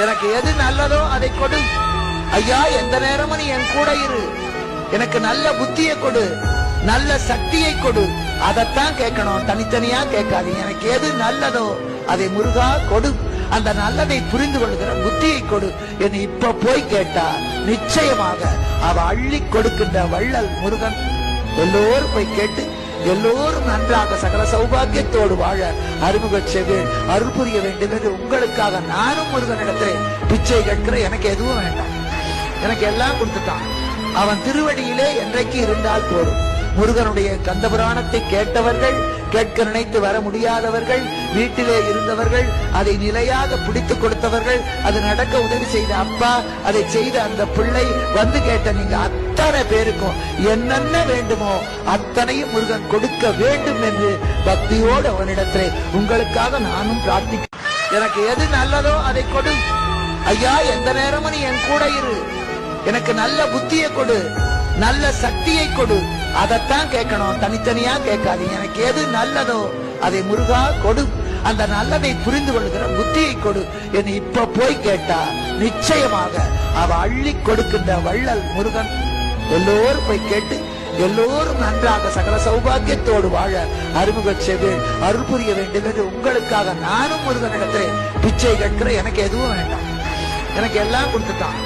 எனக்கு எது நல்லதோ அதை கொடு ஐயா. எந்த நேரமும் நீ என் கூட இரு. எனக்கு நல்ல புத்தியை கொடு, நல்ல சக்தியை கொடு. அதைத்தான் கேட்கணும், தனித்தனியா கேட்காது. எனக்கு எது நல்லதோ அதை முருகா கொடு. அந்த நல்லதை புரிந்து கொள்கிற புத்தியை கொடு என்று இப்ப போய் கேட்டா நிச்சயமாக அவ அள்ளி கொடுக்கின்ற வள்ளல் முருகன். எல்லோரும் போய் கேட்டு எல்லோரும் நன்றாக சகல சௌபாகியத்தோடு வாழ அறிமுக செவ்வேள் அருள் புரிய வேண்டும் என்று உங்களுக்காக நானும் முருகனிடத்திலே பிச்சை கேட்கிற. எனக்கு எதுவும் வேண்டாம், எனக்கு எல்லாம் கொடுத்துட்டான். அவன் திருவடியிலே என்றைக்கு இருந்தால் போதும். முருகனுடைய கந்த புராணத்தை கேட்டவர்கள், கேட்க நினைத்து வர முடியாதவர்கள், வீட்டிலே இருந்தவர்கள், அதை நிலையாக பிடித்துக் கொடுத்தவர்கள், அது நடக்க உதவி செய்த அப்பா, அதை செய்த அந்த பிள்ளை, வந்து கேட்ட நீங்க அத்தனை பேருக்கும் என்னென்ன வேண்டுமோ அத்தனையும் முருகன் கொடுக்க வேண்டும் என்று பக்தியோடு அவனிடத்திலே உங்களுக்காக நானும் பிரார்த்திக்கிறேன். எனக்கு எது நல்லதோ அதை கொடு ஐயா. எந்த நேரமும் நீ என் கூட இரு. எனக்கு நல்ல புத்தியை கொடு, நல்ல சக்தியை கொடு. அதைத்தான் கேட்கணும், தனித்தனியா கேட்காது. எனக்கு எது நல்லதோ அதை முருகா கொடு. அந்த நல்லதை புரிந்து கொள்கிற புத்தியை கொடு என்று இப்ப போய் கேட்டா நிச்சயமாக அவ அள்ளி கொடுக்கின்ற வள்ளல் முருகன். எல்லோரும் போய் கேட்டு எல்லோரும் நன்றாக சகல சௌபாகியத்தோடு வாழ அறிமுக செவ்வேள் அருள் புரிய வேண்டும் என்று உங்களுக்காக நானும் முருகனிடத்திலே பிச்சை கேட்கிற. எனக்கு எதுவும் வேண்டாம், எனக்கு எல்லாம் கொடுத்துட்டான்.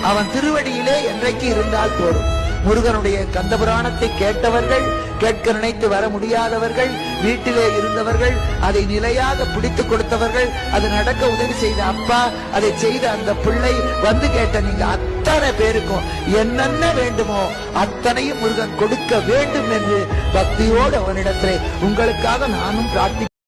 அவன் திருவடியிலே என்றைக்கு இருந்தால் போதும். முருகனுடைய கந்த புராணத்தை கேட்டவர்கள், கேட்க நினைத்து வர முடியாதவர்கள், வீட்டிலே இருந்தவர்கள், அதை நிலையாக பிடித்துக் கொடுத்தவர்கள், அது நடக்க உதவி செய்த அப்பா, அதை செய்த அந்த பிள்ளை, வந்து கேட்ட நீங்க அத்தனை பேருக்கும் என்னென்ன வேண்டுமோ அத்தனையும் முருகன் கொடுக்க வேண்டும் என்று பக்தியோடு அவனிடத்திலே உங்களுக்காக நானும் பிரார்த்தி